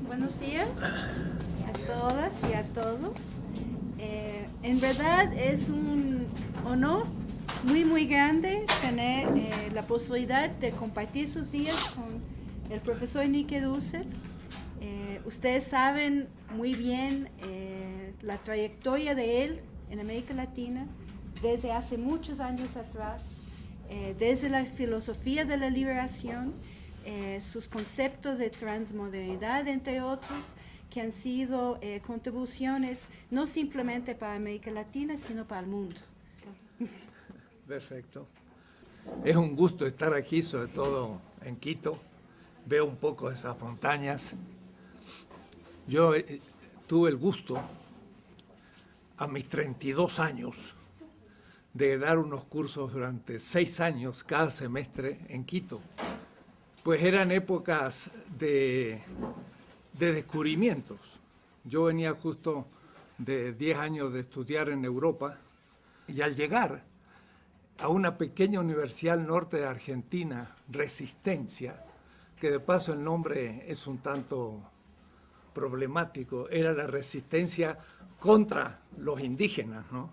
Buenos días a todas y a todos. En verdad es un honor muy grande tener la posibilidad de compartir sus días con el profesor Enrique Dussel. Ustedes saben muy bien la trayectoria de él en América Latina desde hace muchos años atrás, desde la filosofía de la liberación, sus conceptos de transmodernidad, entre otros, que han sido contribuciones no simplemente para América Latina, sino para el mundo. Perfecto. Es un gusto estar aquí, sobre todo en Quito. Veo un poco de esas montañas. Yo tuve el gusto, a mis 32 años, de dar unos cursos durante 6 años cada semestre en Quito. Pues eran épocas de descubrimientos. Yo venía justo de 10 años de estudiar en Europa y al llegar a una pequeña universidad al norte de Argentina, Resistencia, que de paso el nombre es un tanto problemático, era la resistencia contra los indígenas, ¿no?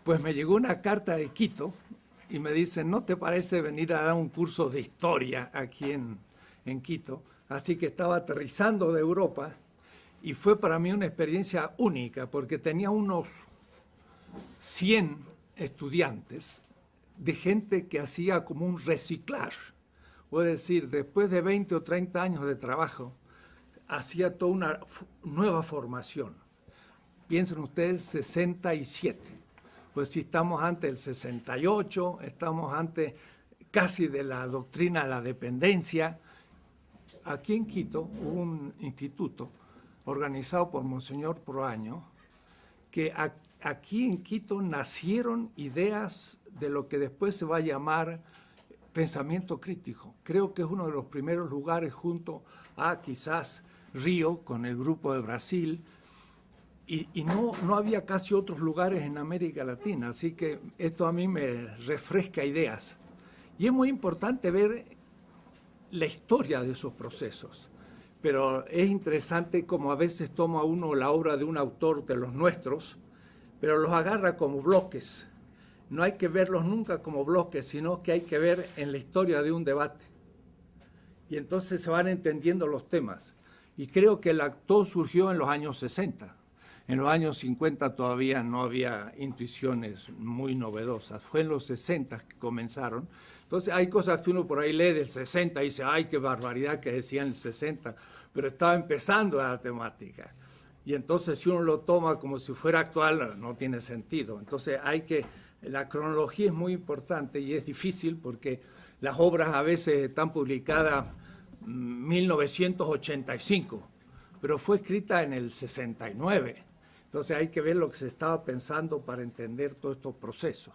Pues me llegó una carta de Quito y me dicen, ¿no te parece venir a dar un curso de historia aquí en Quito? Así que estaba aterrizando de Europa y fue para mí una experiencia única porque tenía unos 100 estudiantes de gente que hacía como un reciclaje. Es decir, después de 20 o 30 años de trabajo, hacía toda una nueva formación. Piensen ustedes, 67. Pues si estamos antes del 68, estamos antes casi de la doctrina de la dependencia. Aquí en Quito hubo un instituto organizado por Monseñor Proaño, que aquí en Quito nacieron ideas de lo que después se va a llamar pensamiento crítico. Creo que es uno de los primeros lugares junto a quizás Río, con el grupo de Brasil, y no había casi otros lugares en América Latina, así que esto a mí me refresca ideas. Y es muy importante ver la historia de esos procesos, pero es interesante como a veces toma uno la obra de un autor de los nuestros, pero los agarra como bloques. No hay que verlos nunca como bloques, sino que hay que ver en la historia de un debate. Y entonces se van entendiendo los temas. Y creo que todo surgió en los años 60. En los años 50 todavía no había intuiciones muy novedosas. Fue en los 60 que comenzaron. Entonces hay cosas que uno por ahí lee del 60 y dice, ¡ay, qué barbaridad que decía en el 60! Pero estaba empezando la temática. Y entonces si uno lo toma como si fuera actual, no tiene sentido. Entonces la cronología es muy importante y es difícil porque las obras a veces están publicadas en 1985, pero fue escrita en el 69. Entonces hay que ver lo que se estaba pensando para entender todos estos procesos.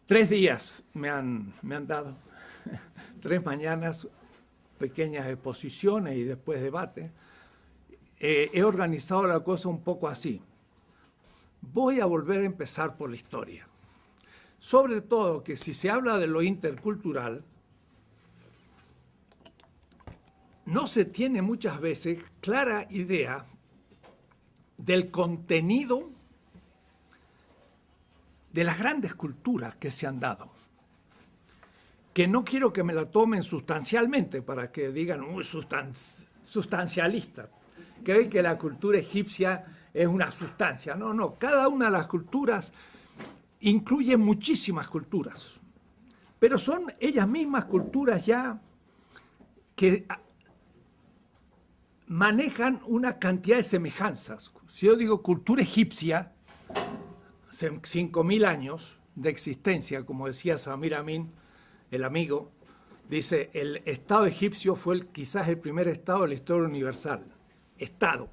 Tres días me han dado, 3 mañanas, pequeñas exposiciones y después debates. He organizado la cosa un poco así. Voy a volver a empezar por la historia. Sobre todo que si se habla de lo intercultural, no se tiene muchas veces clara idea del contenido de las grandes culturas que se han dado. Que no quiero que me la tomen sustancialmente para que digan, sustancialista. Creen que la cultura egipcia es una sustancia. No, no, cada una de las culturas incluye muchísimas culturas, pero son ellas mismas culturas ya que manejan una cantidad de semejanzas. Si yo digo cultura egipcia, 5.000 años de existencia, como decía Samir Amin, el amigo, dice, el Estado egipcio fue quizás el primer Estado de la historia universal. Estado,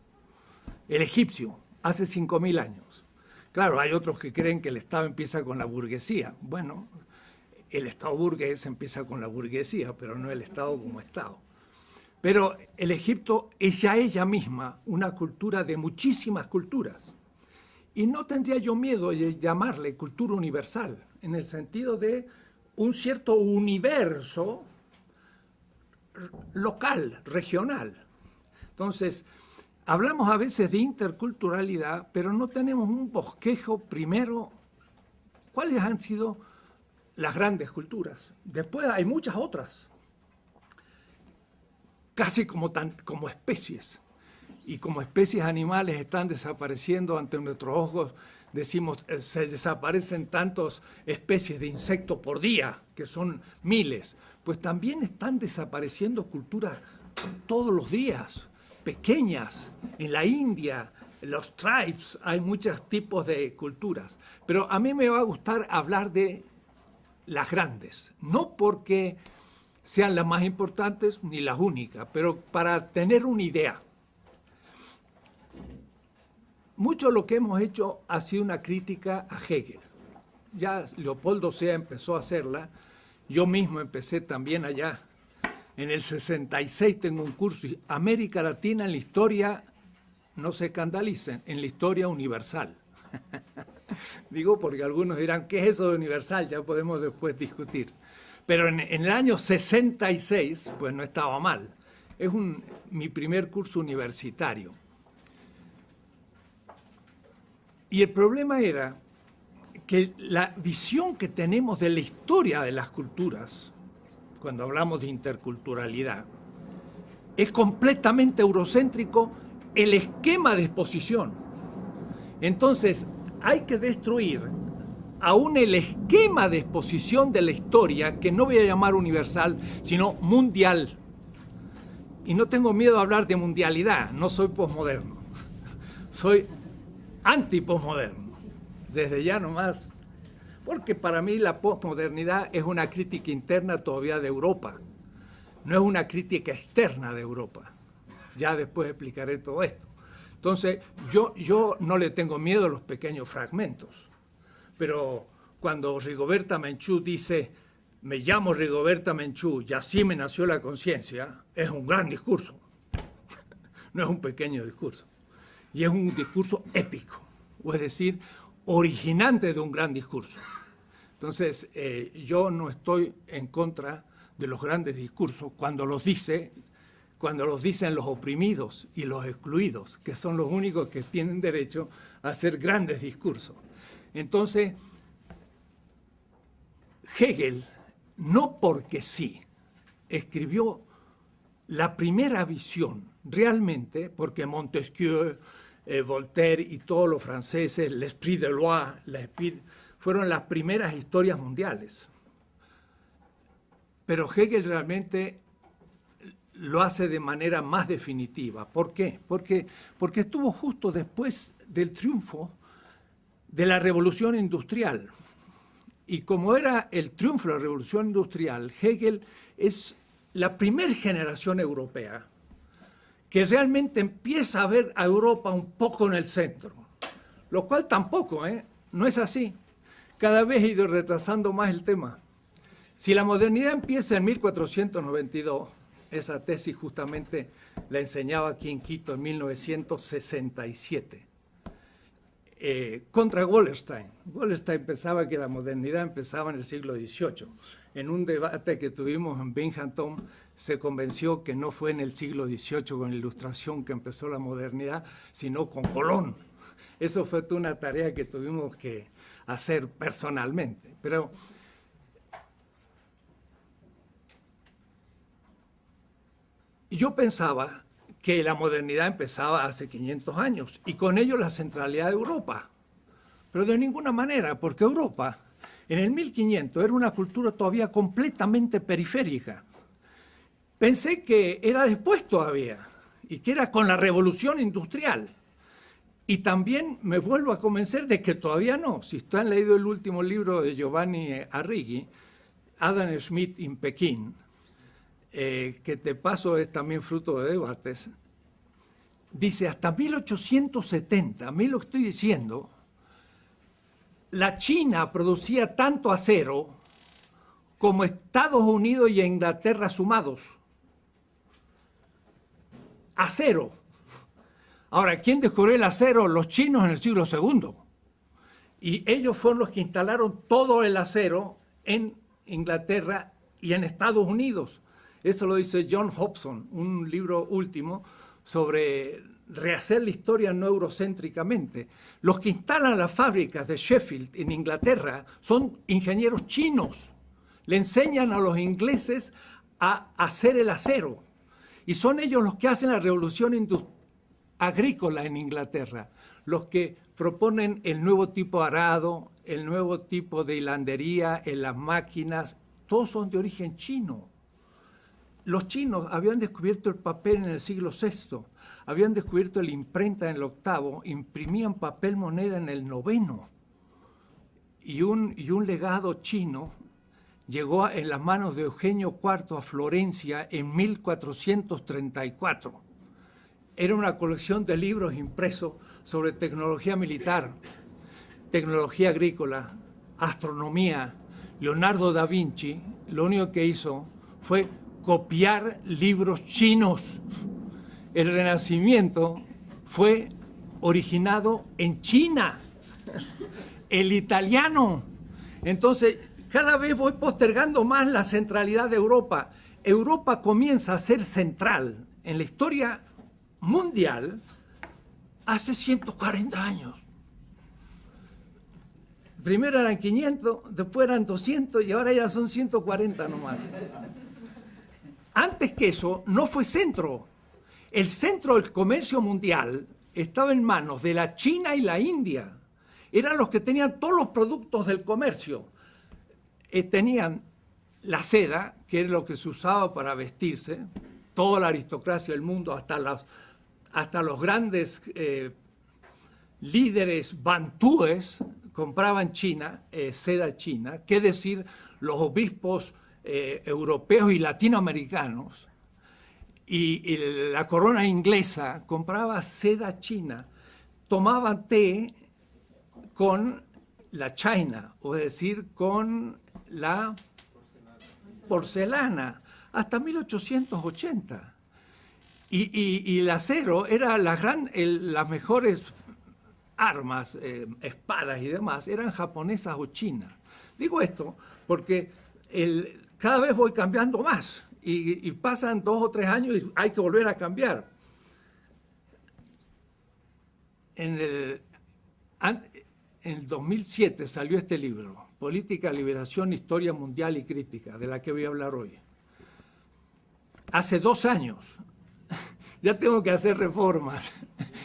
el egipcio, hace 5.000 años. Claro, hay otros que creen que el Estado empieza con la burguesía. Bueno, el Estado burgués empieza con la burguesía, pero no el Estado como Estado. Pero el Egipto es ya ella misma una cultura de muchísimas culturas. Y no tendría yo miedo de llamarle cultura universal, en el sentido de un cierto universo local, regional. Entonces, hablamos a veces de interculturalidad, pero no tenemos un bosquejo primero. ¿Cuáles han sido las grandes culturas? Después hay muchas otras, casi como especies. Y como especies animales están desapareciendo ante nuestros ojos, decimos, se desaparecen tantas especies de insectos por día, que son miles. Pues también están desapareciendo culturas todos los días, pequeñas. En la India, en los tribes, hay muchos tipos de culturas. Pero a mí me va a gustar hablar de las grandes, no porque sean las más importantes ni las únicas, pero para tener una idea. Mucho lo que hemos hecho ha sido una crítica a Hegel. Ya Leopoldo Sea empezó a hacerla, yo mismo empecé también allá. En el 66 tengo un curso, América Latina en la historia, no se escandalicen, en la historia universal. Digo porque algunos dirán, ¿qué es eso de universal? Ya podemos después discutir. Pero en el año 66, pues no estaba mal. Es mi primer curso universitario. Y el problema era que la visión que tenemos de la historia de las culturas, cuando hablamos de interculturalidad, es completamente eurocéntrico el esquema de exposición. Entonces, hay que destruir aún el esquema de exposición de la historia, que no voy a llamar universal, sino mundial. Y no tengo miedo a hablar de mundialidad, no soy posmoderno. Soy anti-posmoderno, desde ya nomás, porque para mí la posmodernidad es una crítica interna todavía de Europa, no es una crítica externa de Europa. Ya después explicaré todo esto. Entonces, yo no le tengo miedo a los pequeños fragmentos, pero cuando Rigoberta Menchú dice, me llamo Rigoberta Menchú y así me nació la conciencia, es un gran discurso, no es un pequeño discurso. Y es un discurso épico, o es decir, originante de un gran discurso. Entonces, yo no estoy en contra de los grandes discursos cuando los dicen los oprimidos y los excluidos, que son los únicos que tienen derecho a hacer grandes discursos. Entonces, Hegel, no porque sí, escribió la primera visión realmente, porque Montesquieu, Voltaire y todos los franceses, l'esprit de loi, fueron las primeras historias mundiales. Pero Hegel realmente lo hace de manera más definitiva. ¿Por qué? Porque estuvo justo después del triunfo de la Revolución Industrial. Y como era el triunfo de la Revolución Industrial, Hegel es la primera generación europea que realmente empieza a ver a Europa un poco en el centro, lo cual tampoco, no es así. Cada vez he ido retrasando más el tema. Si la modernidad empieza en 1492, Esa tesis justamente la enseñaba aquí en Quito en 1967. Contra Wallerstein. Wallerstein pensaba que la modernidad empezaba en el siglo XVIII. En un debate que tuvimos en Binghamton, se convenció que no fue en el siglo XVIII con la Ilustración que empezó la modernidad, sino con Colón. Eso fue toda una tarea que tuvimos que hacer personalmente. Pero yo pensaba que la modernidad empezaba hace 500 años y con ello la centralidad de Europa. Pero de ninguna manera, porque Europa en el 1500 era una cultura todavía completamente periférica. Pensé que era después todavía y que era con la revolución industrial. Y también me vuelvo a convencer de que todavía no. Si ustedes han leído el último libro de Giovanni Arrighi, Adam Smith in Pekín, que de paso es también fruto de debates, dice hasta 1870, a mí lo estoy diciendo, la China producía tanto acero como Estados Unidos y Inglaterra sumados. Acero. Ahora, ¿quién descubrió el acero? Los chinos en el siglo II. Y ellos fueron los que instalaron todo el acero en Inglaterra y en Estados Unidos. Eso lo dice John Hobson, un libro último sobre rehacer la historia no eurocéntricamente. Los que instalan las fábricas de Sheffield en Inglaterra son ingenieros chinos. Le enseñan a los ingleses a hacer el acero. Y son ellos los que hacen la revolución agrícola en Inglaterra, los que proponen el nuevo tipo de arado, el nuevo tipo de hilandería en las máquinas. Todos son de origen chino. Los chinos habían descubierto el papel en el siglo VI, habían descubierto la imprenta en el VIII, imprimían papel moneda en el IX. Y un legado chino llegó en las manos de Eugenio IV a Florencia en 1434. Era una colección de libros impresos sobre tecnología militar, tecnología agrícola, astronomía. Leonardo da Vinci lo único que hizo fue copiar libros chinos. El Renacimiento fue originado en China, el italiano. Entonces, cada vez voy postergando más la centralidad de Europa. Europa comienza a ser central en la historia mundial hace 140 años. Primero eran 500, después eran 200 y ahora ya son 140 nomás. Antes que eso, no fue centro. El centro del comercio mundial estaba en manos de la China y la India. Eran los que tenían todos los productos del comercio. Tenían la seda, que es lo que se usaba para vestirse, toda la aristocracia del mundo, hasta los grandes líderes bantúes compraban seda china, qué decir los obispos europeos y latinoamericanos, y la corona inglesa compraba seda china, tomaban té con la china, es decir, con la porcelana, hasta 1880. Y el acero era las mejores armas, espadas y demás, eran japonesas o chinas. Digo esto porque cada vez voy cambiando más y pasan 2 o 3 años y hay que volver a cambiar. En el 2007 salió este libro, Política, Liberación, Historia Mundial y Crítica, de la que voy a hablar hoy. Hace 2 años ya tengo que hacer reformas,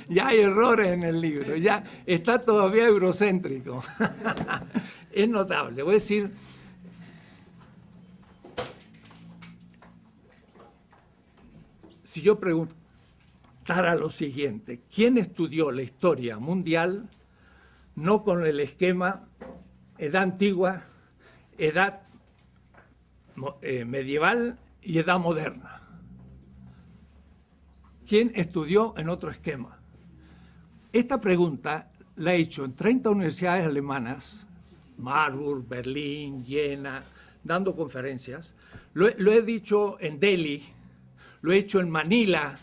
ya hay errores en el libro, ya está todavía eurocéntrico. Es notable, voy a decir, si yo preguntara lo siguiente, ¿quién estudió la historia mundial no con el esquema edad antigua, edad medieval y edad moderna? ¿Quién estudió en otro esquema? Esta pregunta la he hecho en 30 universidades alemanas, Marburg, Berlín, Jena, dando conferencias. Lo he dicho en Delhi, lo he hecho en Manila,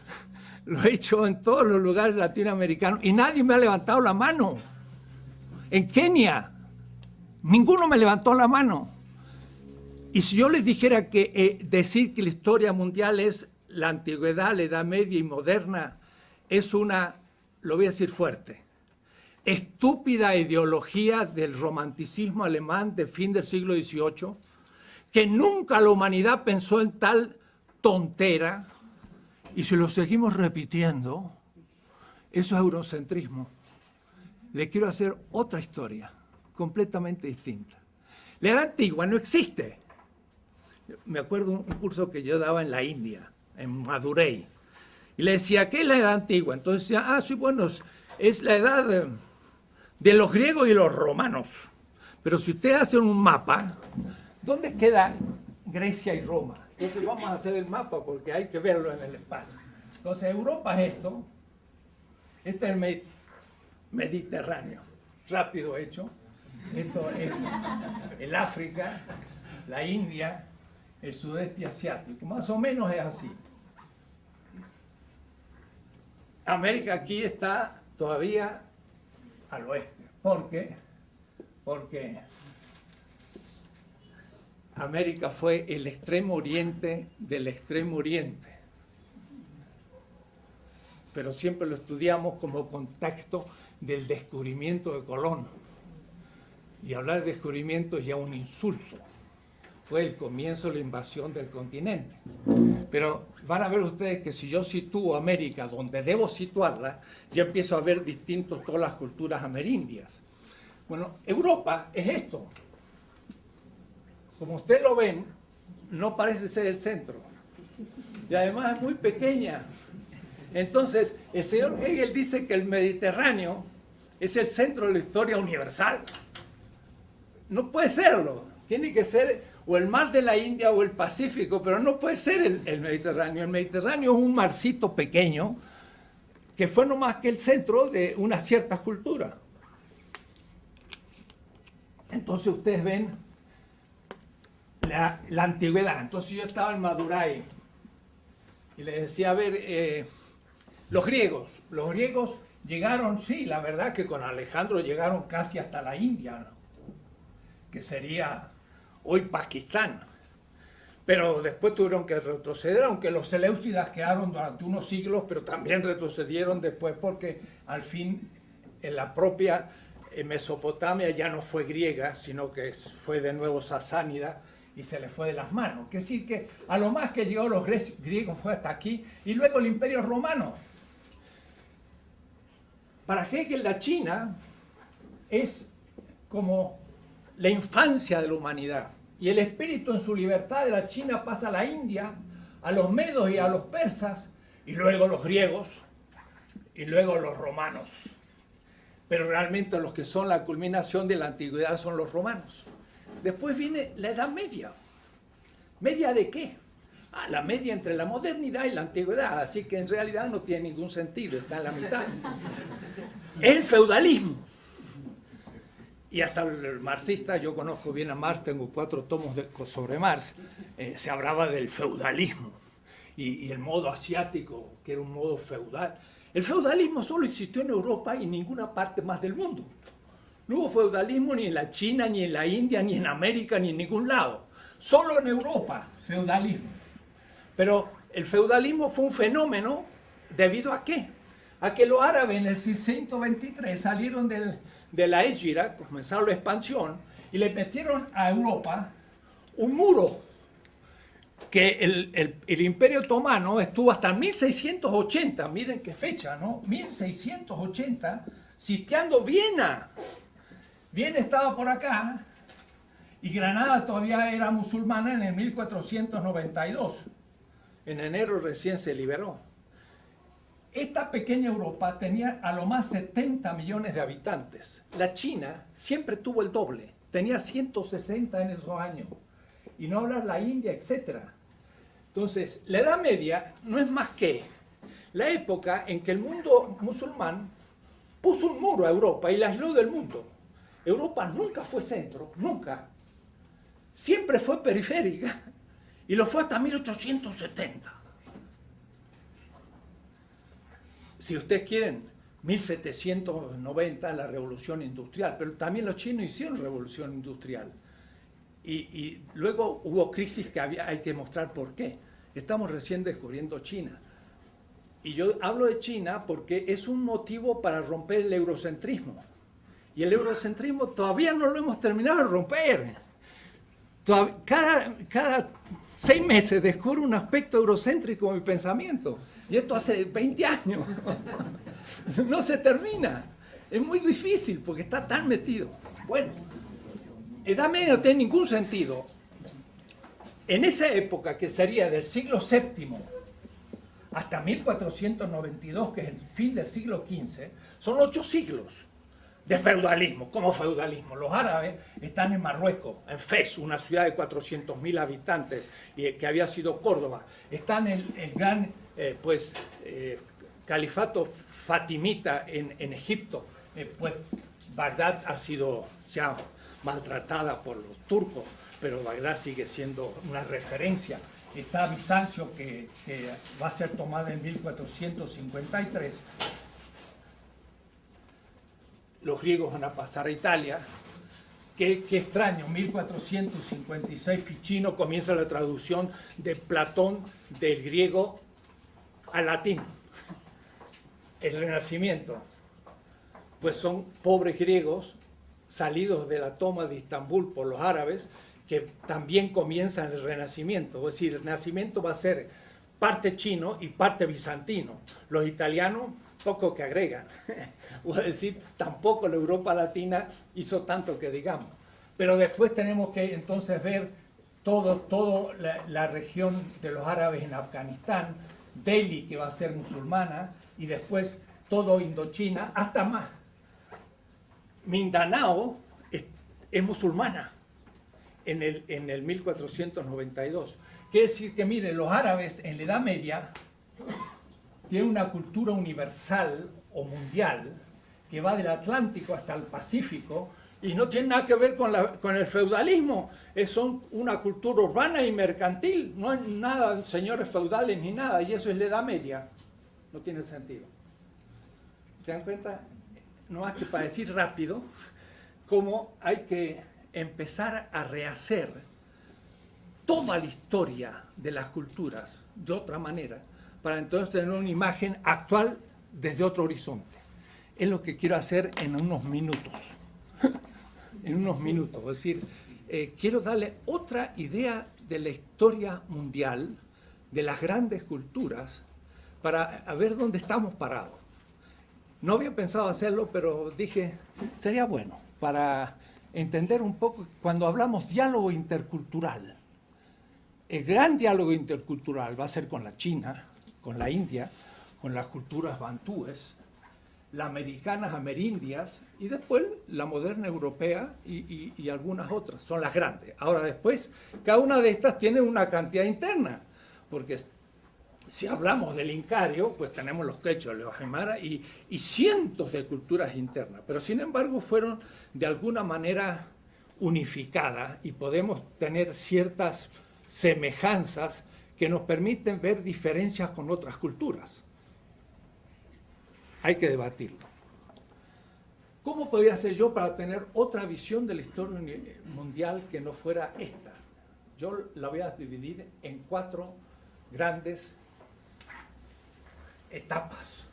lo he hecho en todos los lugares latinoamericanos y nadie me ha levantado la mano. En Kenia, ninguno me levantó la mano. Y si yo les dijera que decir que la historia mundial es la antigüedad, la Edad Media y moderna, es una, lo voy a decir fuerte, estúpida ideología del romanticismo alemán del fin del siglo XVIII, que nunca la humanidad pensó en tal tontera, y si lo seguimos repitiendo, eso es eurocentrismo. Le quiero hacer otra historia, completamente distinta. La Edad Antigua no existe. Me acuerdo un curso que yo daba en la India, en Madurai, y le decía, ¿qué es la Edad Antigua? Entonces decía, sí, bueno, es la edad de los griegos y los romanos. Pero si ustedes hacen un mapa, ¿dónde queda Grecia y Roma? Entonces vamos a hacer el mapa porque hay que verlo en el espacio. Entonces Europa es esto, este es el Mediterráneo, rápido hecho. Esto es el África, la India, el sudeste asiático, más o menos es así. América aquí está todavía al oeste. ¿Por qué? Porque América fue el extremo oriente del extremo oriente. Pero siempre lo estudiamos como contexto del descubrimiento de Colón. Y hablar de descubrimiento es ya un insulto. Fue el comienzo de la invasión del continente. Pero van a ver ustedes que si yo sitúo América donde debo situarla, ya empiezo a ver distintos todas las culturas amerindias. Bueno, Europa es esto. Como ustedes lo ven, no parece ser el centro. Y además es muy pequeña. Entonces, el señor Hegel dice que el Mediterráneo es el centro de la historia universal. No puede serlo. Tiene que ser o el mar de la India o el Pacífico, pero no puede ser el Mediterráneo. El Mediterráneo es un marcito pequeño que fue no más que el centro de una cierta cultura. Entonces ustedes ven la antigüedad. Entonces yo estaba en Madurai y les decía, a ver, los griegos llegaron, sí, la verdad que con Alejandro llegaron casi hasta la India, ¿no? Que sería hoy Pakistán, pero después tuvieron que retroceder, aunque los seleucidas quedaron durante unos siglos, pero también retrocedieron después porque al fin en la propia Mesopotamia ya no fue griega, sino que fue de nuevo sasánida y se le fue de las manos. Es decir, que a lo más que llegó los griegos fue hasta aquí y luego el Imperio Romano. Para Hegel la China es como la infancia de la humanidad y el espíritu en su libertad de la China pasa a la India, a los medos y a los persas y luego los griegos y luego los romanos. Pero realmente los que son la culminación de la antigüedad son los romanos. Después viene la Edad Media. ¿Media de qué? La media entre la modernidad y la antigüedad, así que en realidad no tiene ningún sentido, está en la mitad. El feudalismo. Y hasta el marxista, yo conozco bien a Marx, tengo 4 tomos sobre Marx, se hablaba del feudalismo y el modo asiático, que era un modo feudal. El feudalismo solo existió en Europa y en ninguna parte más del mundo. No hubo feudalismo ni en la China, ni en la India, ni en América, ni en ningún lado. Solo en Europa, feudalismo. Pero el feudalismo fue un fenómeno ¿debido a qué? A que los árabes en el 623 salieron de la Égira, comenzaron la expansión, y le metieron a Europa un muro que el Imperio Otomano estuvo hasta 1680, miren qué fecha, ¿no? 1680, sitiando Viena. Viena estaba por acá y Granada todavía era musulmana en el 1492. En enero recién se liberó. Esta pequeña Europa tenía a lo más 70 millones de habitantes. La China siempre tuvo el doble, tenía 160 en esos años. Y no hablar la India, etc. Entonces, la Edad Media no es más que la época en que el mundo musulmán puso un muro a Europa y la aisló del mundo. Europa nunca fue centro, nunca. Siempre fue periférica y lo fue hasta 1870. si ustedes quieren, 1790 la revolución industrial, pero también los chinos hicieron revolución industrial. Y luego hubo crisis que hay que mostrar por qué. Estamos recién descubriendo China. Y yo hablo de China porque es un motivo para romper el eurocentrismo. Y el eurocentrismo todavía no lo hemos terminado de romper. Cada 6 meses descubro un aspecto eurocéntrico de mi pensamiento. Y esto hace 20 años. No se termina. Es muy difícil porque está tan metido. Bueno, Edad Media no tiene ningún sentido. En esa época, que sería del siglo VII hasta 1492, que es el fin del siglo XV, son 8 siglos de feudalismo. ¿Cómo feudalismo? Los árabes están en Marruecos, en Fez, una ciudad de 400.000 habitantes, que había sido Córdoba. Están en el gran califato fatimita en Egipto. Pues Bagdad ha sido ya maltratada por los turcos, pero Bagdad sigue siendo una referencia. Está Bizancio, que va a ser tomada en 1453. Los griegos van a pasar a Italia. Qué extraño, 1456 Ficino comienza la traducción de Platón del griego al latín. El Renacimiento, pues son pobres griegos salidos de la toma de Estambul por los árabes, que también comienzan el Renacimiento. Es decir, el Renacimiento va a ser parte chino y parte bizantino. Los italianos, poco que agregan. Es decir, tampoco la Europa Latina hizo tanto que digamos. Pero después tenemos que entonces ver toda la región de los árabes en Afganistán, Delhi, que va a ser musulmana, y después todo Indochina, hasta más. Mindanao es musulmana en el 1492. Quiere decir que, miren, los árabes en la Edad Media tienen una cultura universal o mundial que va del Atlántico hasta el Pacífico y no tiene nada que ver con el feudalismo. Son una cultura urbana y mercantil. No hay nada de señores feudales ni nada, y eso es la Edad Media. No tiene sentido. ¿Se dan cuenta? No más que para decir rápido cómo hay que empezar a rehacer toda la historia de las culturas de otra manera, para entonces tener una imagen actual desde otro horizonte. Es lo que quiero hacer en unos minutos. En unos minutos. Es decir, quiero darle otra idea de la historia mundial, de las grandes culturas, para ver dónde estamos parados. No había pensado hacerlo, pero dije, sería bueno para entender un poco, cuando hablamos diálogo intercultural, el gran diálogo intercultural va a ser con la China, con la India, con las culturas bantúes, las americanas, amerindias, y después la moderna europea y algunas otras, son las grandes. Ahora después, cada una de estas tiene una cantidad interna, porque si hablamos del Incario, pues tenemos los quechos, los aymara y cientos de culturas internas, pero sin embargo fueron de alguna manera unificadas y podemos tener ciertas semejanzas que nos permiten ver diferencias con otras culturas. Hay que debatirlo. ¿Cómo podría ser yo para tener otra visión de la historia mundial que no fuera esta? Yo la voy a dividir en 4 grandes etapas.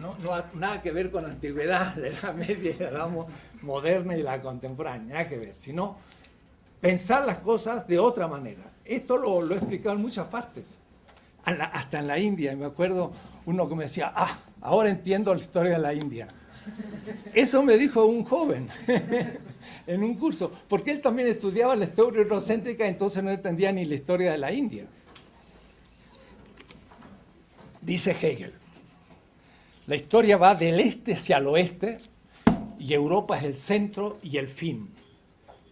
No nada que ver con la antigüedad, la Edad Media, la Edad Moderna y la contemporánea, nada que ver, sino pensar las cosas de otra manera. Esto lo he explicado en muchas partes, hasta en la India. Y me acuerdo uno que me decía, ahora entiendo la historia de la India. Eso me dijo un joven en un curso, porque él también estudiaba la historia eurocéntrica, entonces no entendía ni la historia de la India. Dice Hegel, la historia va del este hacia el oeste y Europa es el centro y el fin.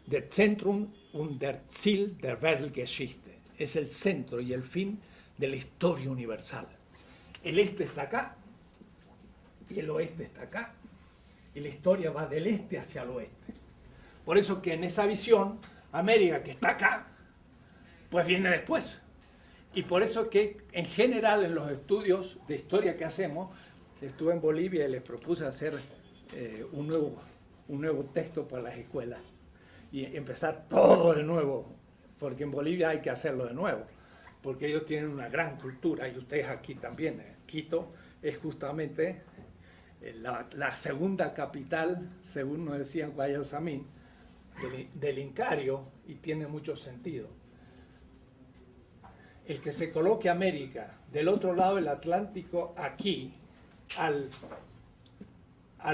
Der Zentrum und der Ziel der Weltgeschichte. Es el centro y el fin de la historia universal. El este está acá y el oeste está acá. Y la historia va del este hacia el oeste. Por eso que en esa visión, América, que está acá, pues viene después. Y por eso que en general en los estudios de historia que hacemos, estuve en Bolivia y les propuse hacer un nuevo texto para las escuelas y empezar todo de nuevo, porque en Bolivia hay que hacerlo de nuevo, porque ellos tienen una gran cultura y ustedes aquí también. Quito es justamente la segunda capital, según nos decían Guayasamín, del Incario, y tiene mucho sentido. El que se coloque América del otro lado del Atlántico, aquí, al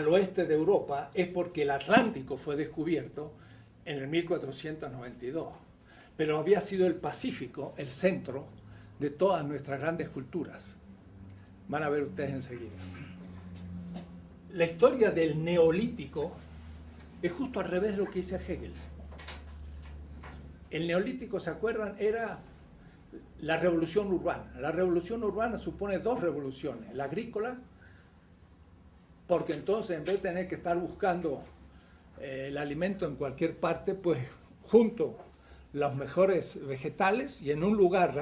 oeste de Europa, es porque el Atlántico fue descubierto en el 1492. Pero había sido el Pacífico el centro de todas nuestras grandes culturas. Van a ver ustedes enseguida. La historia del Neolítico es justo al revés de lo que dice Hegel. El Neolítico, ¿se acuerdan? Era la revolución urbana. La revolución urbana supone dos revoluciones. La agrícola, porque entonces en vez de tener que estar buscando el alimento en cualquier parte, pues junto los mejores vegetales y en un lugar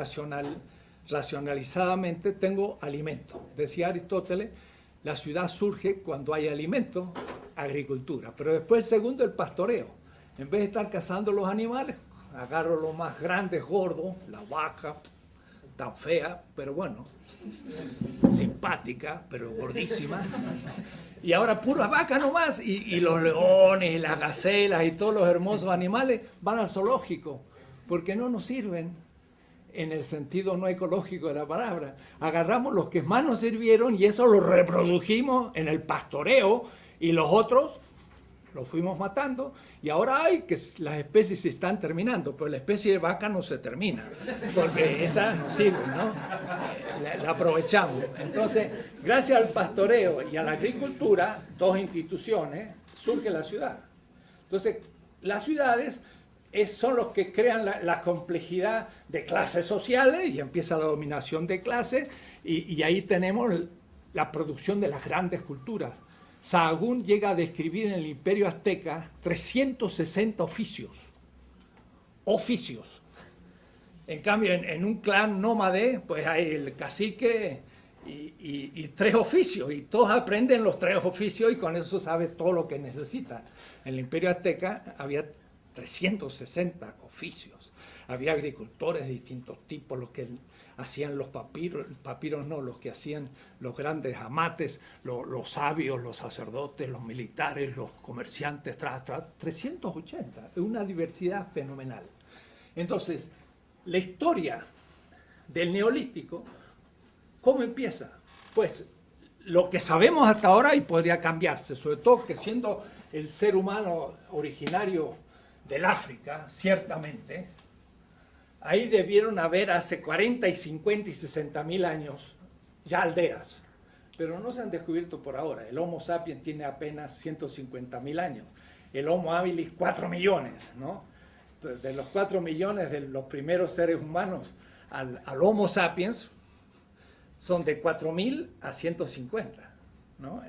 racionalizadamente tengo alimento. Decía Aristóteles, la ciudad surge cuando hay alimento, agricultura. Pero después el segundo, el pastoreo. En vez de estar cazando los animales, agarro los más grandes, gordos, la vaca, tan fea, pero bueno, simpática, pero gordísima. Y ahora pura vaca nomás, y los leones, y las gacelas, y todos los hermosos animales van al zoológico, porque no nos sirven en el sentido no ecológico de la palabra. Agarramos los que más nos sirvieron y eso lo reprodujimos en el pastoreo, y los otros los fuimos matando, y ahora hay que las especies se están terminando, pero la especie de vaca no se termina, porque esa no sirve, ¿no? La aprovechamos. Entonces, gracias al pastoreo y a la agricultura, dos instituciones, surge la ciudad. Entonces, las ciudades son los que crean la complejidad de clases sociales, y empieza la dominación de clases, y ahí tenemos la producción de las grandes culturas. Sahagún llega a describir en el Imperio Azteca 360 oficios. En cambio, en un clan nómade, pues hay el cacique y 3 oficios, y todos aprenden los 3 oficios y con eso sabe todo lo que necesita. En el Imperio Azteca había 360 oficios. Había agricultores de distintos tipos, los que hacían los papiros no, los que hacían los grandes amates, los sabios, los sacerdotes, los militares, los comerciantes, 380, es una diversidad fenomenal. Entonces, la historia del Neolítico, ¿cómo empieza? Pues lo que sabemos hasta ahora, y podría cambiarse, sobre todo que siendo el ser humano originario del África, ciertamente, ahí debieron haber hace 40 y 50 y 60 mil años ya aldeas, pero no se han descubierto por ahora. El Homo sapiens tiene apenas 150 mil años, el Homo habilis 4 millones, ¿no? Entonces, de los 4 millones de los primeros seres humanos al Homo sapiens son de 4.000 a 150, ¿no?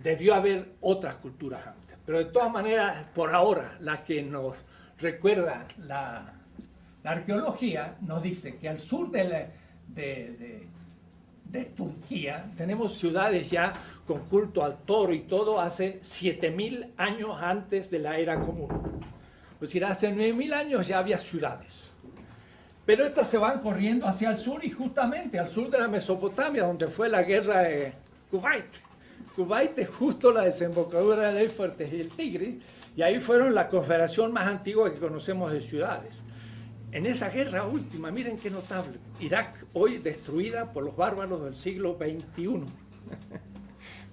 Debió haber otras culturas antes, pero de todas maneras, por ahora, la que nos recuerda la arqueología nos dice que al sur de Turquía tenemos ciudades ya con culto al toro y todo hace 7.000 años antes de la era común. Es decir, hace 9.000 años ya había ciudades. Pero estas se van corriendo hacia el sur, y justamente al sur de la Mesopotamia, donde fue la guerra de Kuwait. Kuwait es justo la desembocadura del Éufrates y el Tigris, y ahí fueron la confederación más antigua que conocemos de ciudades. En esa guerra última, miren qué notable, Irak hoy destruida por los bárbaros del siglo XXI.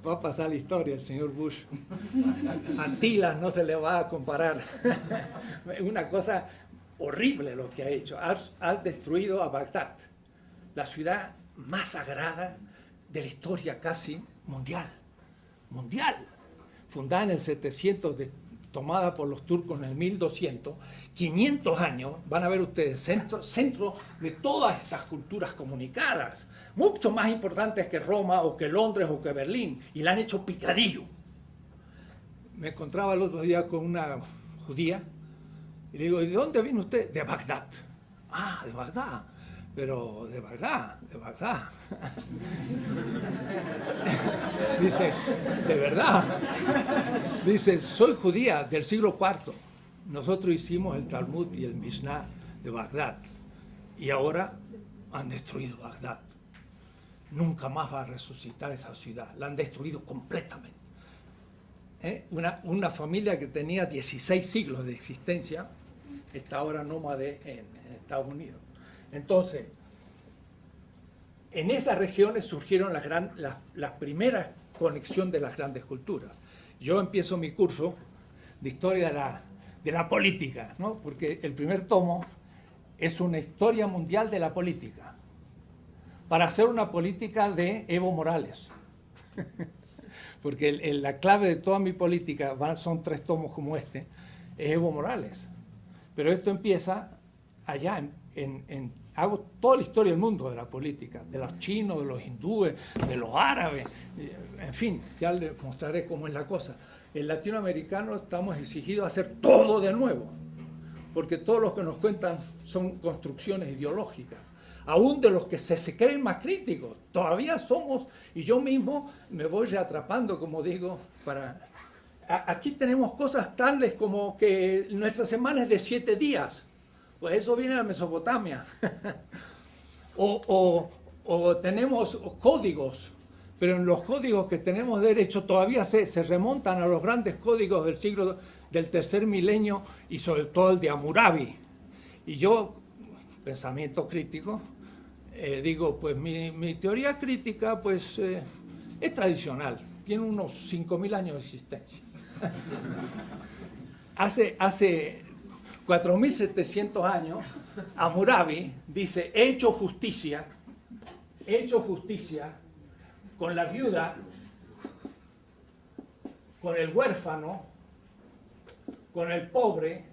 Va a pasar la historia el señor Bush. Antilas no se le va a comparar. Una cosa horrible lo que ha hecho. Ha destruido a Bagdad, la ciudad más sagrada de la historia casi mundial. Fundada en el 700, tomada por los turcos en el 1200, 500 años, van a ver ustedes, centro de todas estas culturas comunicadas, mucho más importantes que Roma o que Londres o que Berlín, y la han hecho picadillo. Me encontraba el otro día con una judía y le digo, ¿de dónde viene usted? De Bagdad. Ah, de Bagdad. Pero de Bagdad, de Bagdad. Dice, de verdad. Dice, soy judía del siglo IV. Nosotros hicimos el Talmud y el Mishnah de Bagdad. Y ahora han destruido Bagdad. Nunca más va a resucitar esa ciudad. La han destruido completamente. Una familia que tenía 16 siglos de existencia está ahora nómade en Estados Unidos. Entonces, en esas regiones surgieron las primeras conexiones de las grandes culturas. Yo empiezo mi curso de historia de la política, ¿no? Porque el primer tomo es una historia mundial de la política, para hacer una política de Evo Morales. Porque la clave de toda mi política, son 3 tomos como este, es Evo Morales. Pero esto empieza allá, hago toda la historia del mundo de la política, de los chinos, de los hindúes, de los árabes, en fin, ya les mostraré cómo es la cosa. En latinoamericano estamos exigidos a hacer todo de nuevo, porque todos los que nos cuentan son construcciones ideológicas. Aún de los que se creen más críticos, todavía somos, y yo mismo me voy reatrapando, como digo, aquí tenemos cosas tales como que nuestra semana es de 7 días, pues eso viene de la Mesopotamia. o tenemos códigos, pero en los códigos que tenemos derecho todavía se remontan a los grandes códigos del siglo del tercer milenio y sobre todo el de Hammurabi. Y yo, pensamiento crítico, digo, pues mi teoría crítica pues es tradicional, tiene unos 5.000 años de existencia. Hace 4.700 años, Hammurabi dice, he hecho justicia con la viuda, con el huérfano, con el pobre,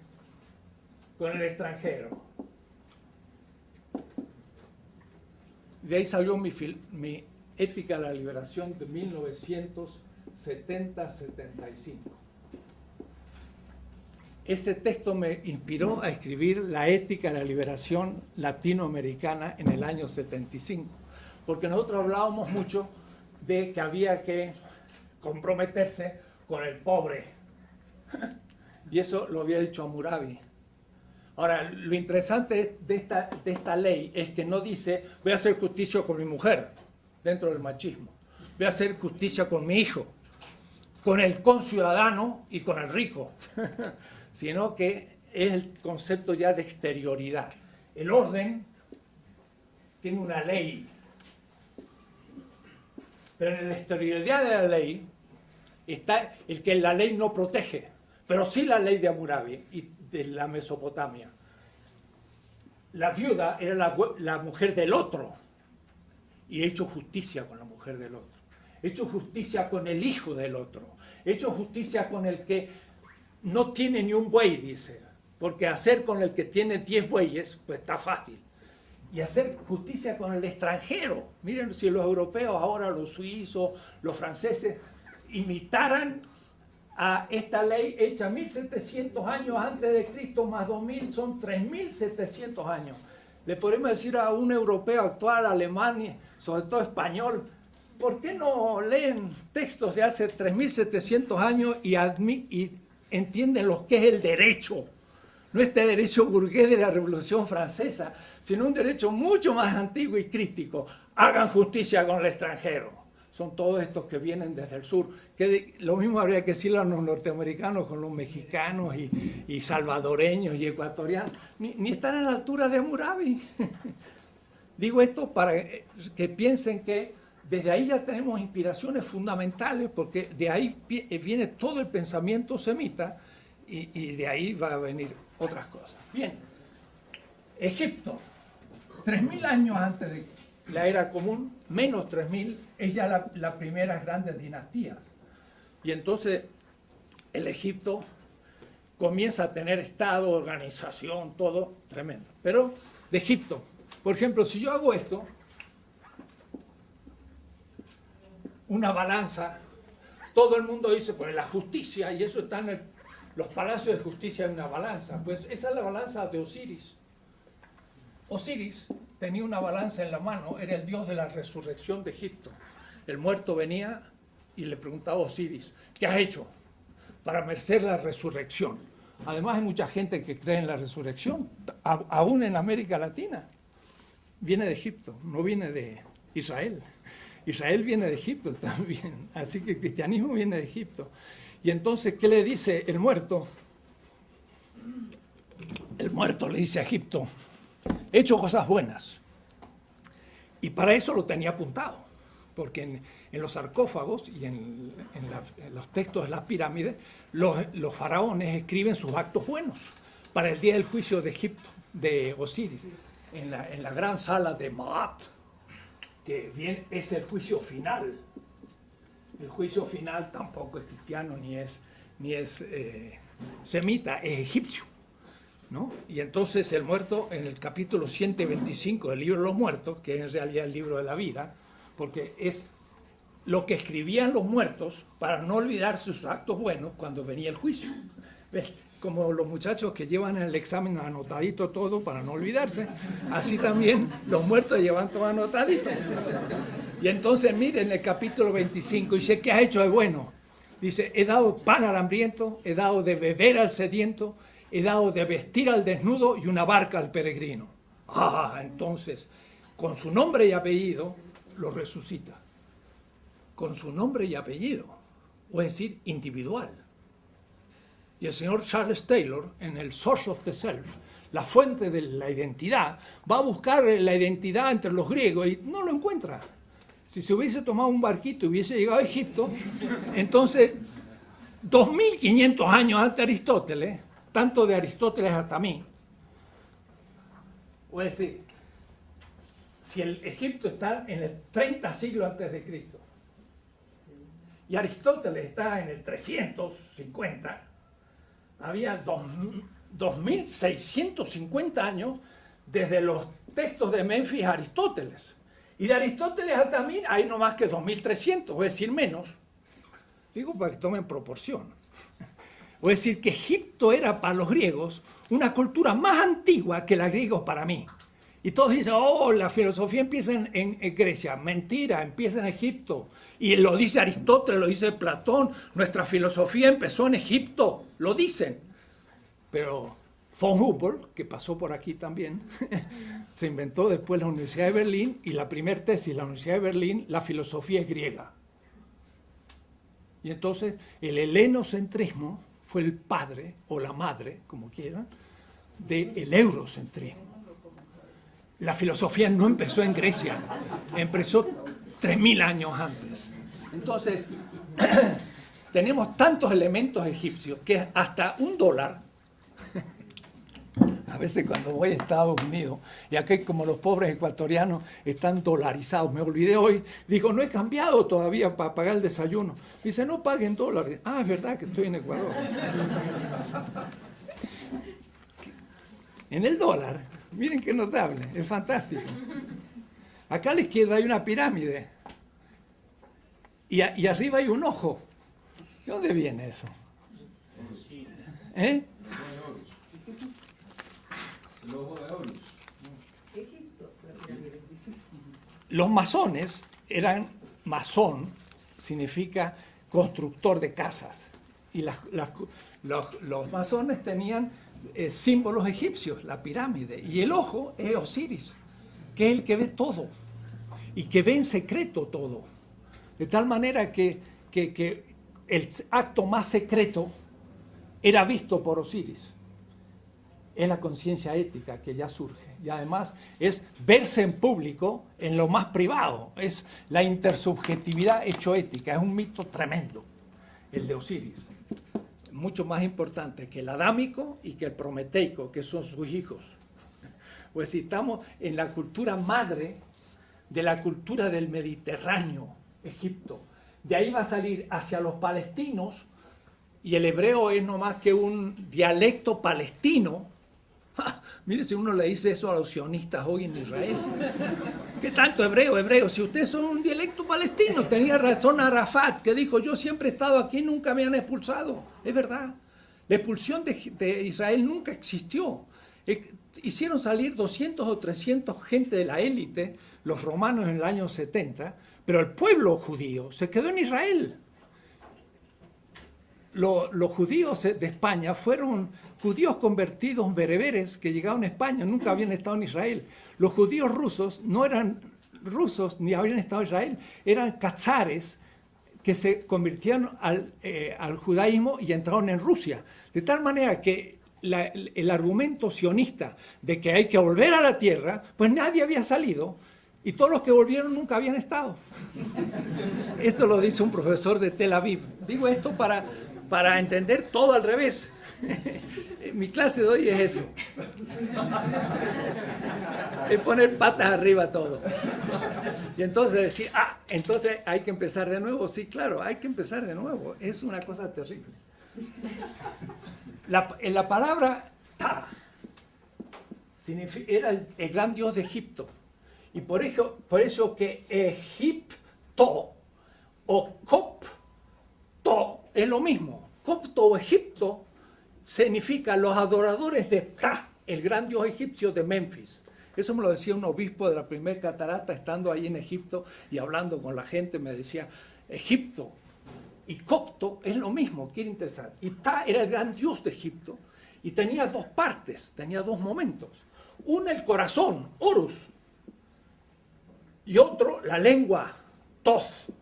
con el extranjero. De ahí salió mi Ética de la Liberación de 1970-75. Ese texto me inspiró a escribir la Ética de la Liberación Latinoamericana en el año 75, porque nosotros hablábamos mucho de que había que comprometerse con el pobre, y eso lo había dicho Hammurabi. Ahora, lo interesante de esta ley es que no dice voy a hacer justicia con mi mujer, dentro del machismo, voy a hacer justicia con mi hijo, con el conciudadano y con el rico, sino que es el concepto ya de exterioridad. El orden tiene una ley, pero en la exterioridad de la ley está el que la ley no protege, pero sí la ley de Hammurabi y de la Mesopotamia. La viuda era la mujer del otro, y he hecho justicia con la mujer del otro. He hecho justicia con el hijo del otro. He hecho justicia con el que no tiene ni un buey, dice, porque hacer con el que tiene 10 bueyes, pues está fácil. Y hacer justicia con el extranjero. Miren, si los europeos ahora, los suizos, los franceses, imitaran a esta ley hecha 1700 años antes de Cristo, más 2000, son 3700 años. Le podemos decir a un europeo actual, alemán, sobre todo español, ¿por qué no leen textos de hace 3700 años y entienden lo que es el derecho? No este derecho burgués de la Revolución Francesa, sino un derecho mucho más antiguo y crítico. Hagan justicia con el extranjero. Son todos estos que vienen desde el sur. Lo mismo habría que decirle a los norteamericanos con los mexicanos y salvadoreños y ecuatorianos. Ni están a la altura de Hammurabi. Digo esto para que piensen que desde ahí ya tenemos inspiraciones fundamentales, porque de ahí viene todo el pensamiento semita y de ahí va a venir otras cosas. Bien, Egipto, 3.000 años antes de la era común, menos 3.000, es ya la primera grandes dinastías. Y entonces el Egipto comienza a tener estado, organización, todo tremendo. Pero de Egipto, por ejemplo, si yo hago esto, una balanza, todo el mundo dice, pues la justicia, y eso está en los palacios de justicia, hay una balanza. Pues esa es la balanza de Osiris. Osiris tenía una balanza en la mano, era el dios de la resurrección de Egipto. El muerto venía y le preguntaba a Osiris, ¿qué has hecho para merecer la resurrección? Además hay mucha gente que cree en la resurrección, aún en América Latina. Viene de Egipto, no viene de Israel. Israel viene de Egipto también, así que el cristianismo viene de Egipto. Y entonces, ¿qué le dice el muerto? El muerto le dice a Egipto, he hecho cosas buenas. Y para eso lo tenía apuntado, porque en los sarcófagos y en los textos de las pirámides, los faraones escriben sus actos buenos para el día del juicio de Egipto, de Osiris, en la gran sala de Maat, que bien es el juicio final. El juicio final tampoco es cristiano ni es semita, es egipcio, ¿no? Y entonces el muerto, en el capítulo 125 del libro de los muertos, que es en realidad el libro de la vida, porque es lo que escribían los muertos para no olvidar sus actos buenos cuando venía el juicio. ¿Ves? Como los muchachos que llevan en el examen anotadito todo para no olvidarse, así también los muertos llevan todo anotadito. Y entonces miren en el capítulo 25, dice, ¿qué has hecho de bueno? Dice, he dado pan al hambriento, he dado de beber al sediento, he dado de vestir al desnudo y una barca al peregrino. Entonces, con su nombre y apellido, lo resucita. Con su nombre y apellido, o es decir, individual. Y el señor Charles Taylor, en el Source of the Self, la fuente de la identidad, va a buscar la identidad entre los griegos y no lo encuentra. Si se hubiese tomado un barquito y hubiese llegado a Egipto, entonces, 2500 años antes de Aristóteles, tanto de Aristóteles hasta mí, o es decir, si el Egipto está en el 30 siglos antes de Cristo, y Aristóteles está en el 350, había 2650 años desde los textos de Menfis a Aristóteles. Y de Aristóteles hasta mí hay no más que 2300, es decir, menos. Digo para que tomen proporción. Es decir, que Egipto era para los griegos una cultura más antigua que la griegos para mí. Y todos dicen, la filosofía empieza en Grecia. Mentira, empieza en Egipto. Y lo dice Aristóteles, lo dice Platón. Nuestra filosofía empezó en Egipto, lo dicen. Pero von Humboldt, que pasó por aquí también, se inventó después la Universidad de Berlín y la primera tesis de la Universidad de Berlín, la filosofía es griega. Y entonces el helenocentrismo fue el padre, o la madre, como quieran, del eurocentrismo. La filosofía no empezó en Grecia, empezó 3000 años antes. Entonces, tenemos tantos elementos egipcios que hasta $1, a veces cuando voy a Estados Unidos, y aquí como los pobres ecuatorianos están dolarizados, me olvidé hoy, digo, no he cambiado todavía para pagar el desayuno. Dice, no paguen dólares. Es verdad que estoy en Ecuador. En el dólar, miren qué notable, es fantástico. Acá a la izquierda hay una pirámide y arriba hay un ojo. ¿De dónde viene eso? ¿Eh? Los masones masón significa constructor de casas. Y los masones tenían símbolos egipcios, la pirámide. Y el ojo es Osiris, que es el que ve todo y que ve en secreto todo. De tal manera que el acto más secreto era visto por Osiris. Es la conciencia ética que ya surge. Y además es verse en público en lo más privado. Es la intersubjetividad hecho ética. Es un mito tremendo, el de Osiris. Mucho más importante que el adámico y que el prometeico, que son sus hijos. Pues si estamos en la cultura madre de la cultura del Mediterráneo, Egipto. De ahí va a salir hacia los palestinos, y el hebreo es no más que un dialecto palestino. Mire, si uno le dice eso a los sionistas hoy en Israel. ¿Qué tanto hebreo? Si ustedes son un dialecto palestino. Tenía razón Arafat, que dijo, yo siempre he estado aquí, nunca me han expulsado. Es verdad. La expulsión de Israel nunca existió. Hicieron salir 200 o 300 gente de la élite, los romanos en el año 70, pero el pueblo judío se quedó en Israel. Los judíos de España fueron judíos convertidos bereberes que llegaron a España, nunca habían estado en Israel. Los judíos rusos no eran rusos ni habían estado en Israel, eran cazares que se convirtieron al judaísmo y entraron en Rusia. De tal manera que el argumento sionista de que hay que volver a la tierra, pues nadie había salido y todos los que volvieron nunca habían estado. Esto lo dice un profesor de Tel Aviv. Digo esto para entender todo al revés. Mi clase de hoy es eso. Es poner patas arriba todo. Y entonces decir, entonces hay que empezar de nuevo. Sí, claro, hay que empezar de nuevo. Es una cosa terrible. En la palabra Ta era el gran dios de Egipto. Y por eso que Egipto o Copto es lo mismo. Copto o Egipto significa los adoradores de Ptah, el gran dios egipcio de Memphis. Eso me lo decía un obispo de la primera catarata, estando ahí en Egipto y hablando con la gente, me decía, Egipto y Copto es lo mismo, qué interesante. Y Ptah era el gran dios de Egipto y tenía dos partes, tenía dos momentos. Uno el corazón, Horus, y otro la lengua, Toth.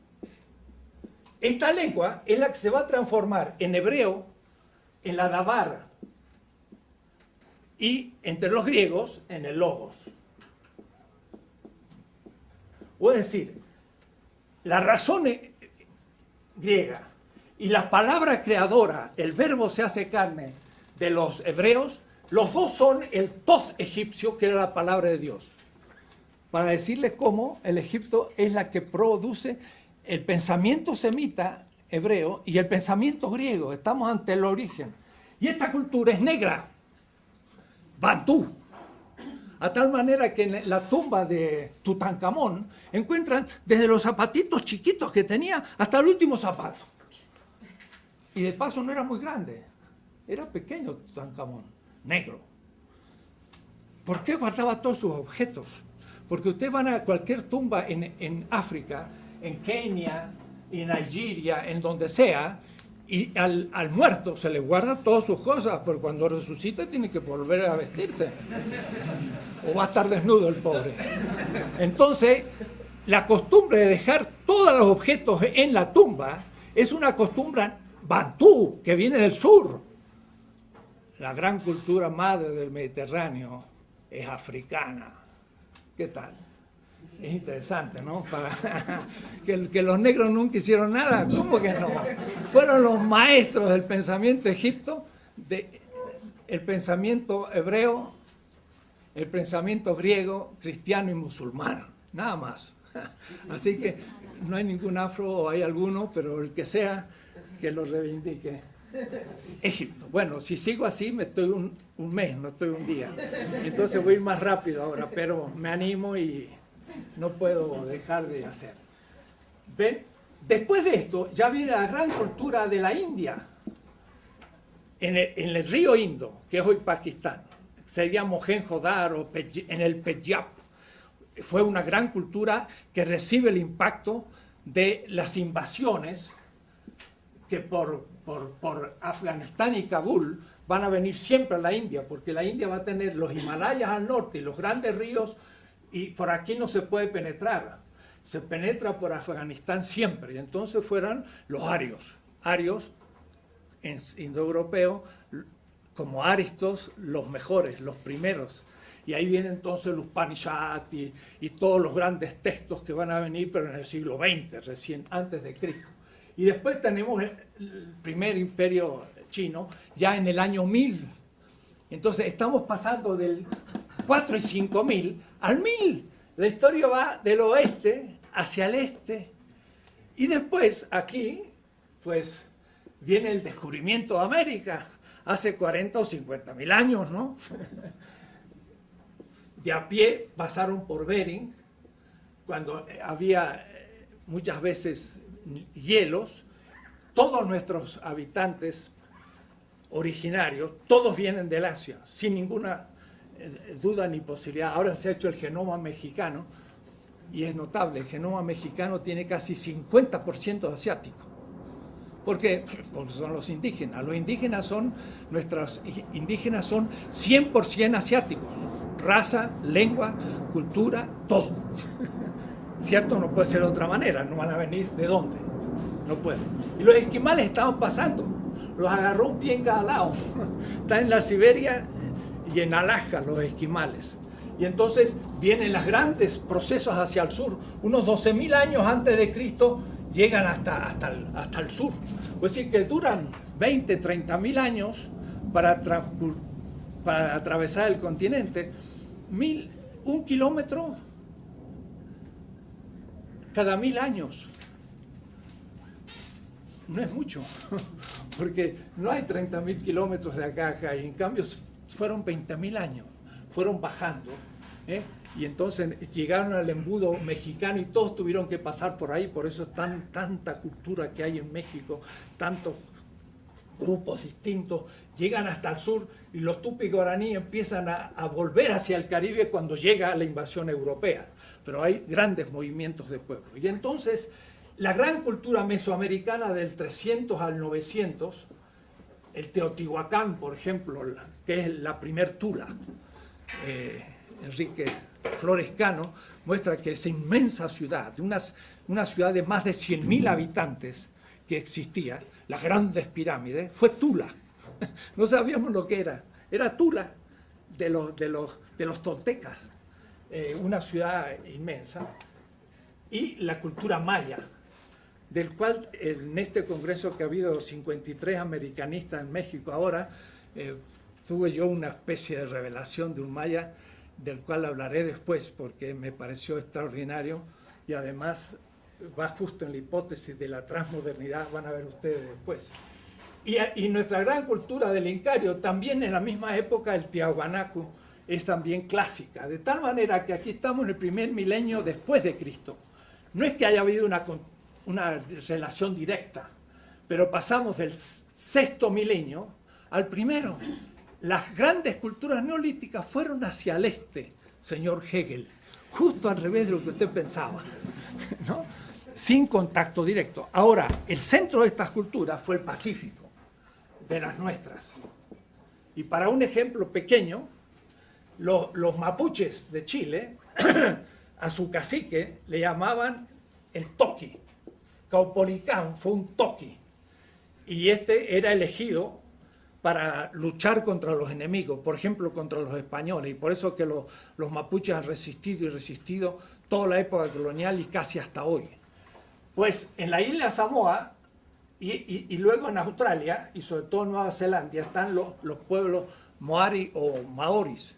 Esta lengua es la que se va a transformar en hebreo en la Dabar y entre los griegos en el Logos. O es decir, la razón griega y la palabra creadora, el verbo se hace carne de los hebreos, los dos son el Toth egipcio, que era la palabra de Dios. Para decirles cómo el Egipto es la que produce el pensamiento semita hebreo y el pensamiento griego. Estamos ante el origen. Y esta cultura es negra, bantú. A tal manera que en la tumba de Tutankamón encuentran desde los zapatitos chiquitos que tenía hasta el último zapato. Y de paso no era muy grande, era pequeño Tutankamón, negro. ¿Por qué guardaba todos sus objetos? Porque ustedes van a cualquier tumba en África, en Kenia, en Nigeria, en donde sea, y al muerto se le guarda todas sus cosas, pero cuando resucita tiene que volver a vestirse. O va a estar desnudo el pobre. Entonces, la costumbre de dejar todos los objetos en la tumba es una costumbre bantú, que viene del sur. La gran cultura madre del Mediterráneo es africana. ¿Qué tal? Es interesante, ¿no? Que los negros nunca hicieron nada. ¿Cómo que no? Fueron los maestros del pensamiento egipcio, el pensamiento hebreo, el pensamiento griego, cristiano y musulmán. Nada más. Así que no hay ningún afro, o hay alguno, pero el que sea, que lo reivindique. Egipto. Bueno, si sigo así, me estoy un mes, no estoy un día. Entonces voy a ir más rápido ahora, pero me animo y no puedo dejar de hacer. ¿Ven? Después de esto, ya viene la gran cultura de la India, en el río Indo, que es hoy Pakistán. Sería Mohenjo-Daro, en el Penyab. Fue una gran cultura que recibe el impacto de las invasiones que por Afganistán y Kabul van a venir siempre a la India, porque la India va a tener los Himalayas al norte y los grandes ríos, y por aquí no se puede penetrar. Se penetra por Afganistán siempre, y entonces fueron los arios en indoeuropeo, como Aristos, los mejores, los primeros. Y ahí vienen entonces los Upanishad y todos los grandes textos que van a venir, pero en el siglo XX, recién antes de Cristo. Y después tenemos el primer imperio chino, ya en el año 1000. Entonces estamos pasando del 4 y 5000 al 1000. La historia va del oeste hacia el este. Y después aquí, pues, viene el descubrimiento de América, hace 40 o 50 mil años, ¿no? De a pie pasaron por Bering, cuando había muchas veces hielos. Todos nuestros habitantes originarios, todos vienen del Asia, sin ninguna duda ni posibilidad. Ahora se ha hecho el genoma mexicano y es notable, el genoma mexicano tiene casi 50% asiático. ¿Por qué? Porque son los indígenas. Los indígenas son, nuestros indígenas son 100% asiáticos. Raza, lengua, cultura, todo. ¿Cierto? No puede ser de otra manera. No van a venir ¿de dónde? No pueden. Y los esquimales estaban pasando. Los agarró un pie en cada lado. Están en la Siberia y en Alaska los esquimales. Y entonces vienen los grandes procesos hacia el sur. Unos 12.000 años antes de Cristo llegan hasta el sur. Es decir, que duran 20, 30.000 años para atravesar el continente. 1 kilómetro cada 1.000 años. No es mucho, porque no hay 30.000 kilómetros de acá a acá, y en cambio fueron 20.000 años, fueron bajando, y entonces llegaron al embudo mexicano y todos tuvieron que pasar por ahí. Por eso es tanta cultura que hay en México, tantos grupos distintos, llegan hasta el sur y los tupí guaraní empiezan a volver hacia el Caribe cuando llega la invasión europea, pero hay grandes movimientos de pueblo. Y entonces la gran cultura mesoamericana del 300 al 900, el Teotihuacán, por ejemplo, que es la primer Tula, Enrique Flores Cano muestra que esa inmensa ciudad, una ciudad de más de 100.000 habitantes que existía, las grandes pirámides, fue Tula. No sabíamos lo que era Tula de los toltecas, una ciudad inmensa. Y la cultura maya, del cual en este congreso que ha habido 53 americanistas en México ahora, tuve yo una especie de revelación de un maya, del cual hablaré después porque me pareció extraordinario y además va justo en la hipótesis de la transmodernidad, van a ver ustedes después. Y nuestra gran cultura del Incario, también en la misma época, el Tiahuanacu, es también clásica, de tal manera que aquí estamos en el primer milenio después de Cristo. No es que haya habido una relación directa, pero pasamos del sexto milenio al primero. Las grandes culturas neolíticas fueron hacia el este, señor Hegel, justo al revés de lo que usted pensaba, ¿no? Sin contacto directo. Ahora, el centro de estas culturas fue el Pacífico, de las nuestras. Y para un ejemplo pequeño, los mapuches de Chile, a su cacique le llamaban el toqui. Caupolicán fue un toqui. Y este era elegido para luchar contra los enemigos, por ejemplo, contra los españoles. Y por eso que los mapuches han resistido y resistido toda la época colonial y casi hasta hoy. Pues en la isla Samoa y luego en Australia y sobre todo en Nueva Zelanda están los pueblos Moari o Maoris.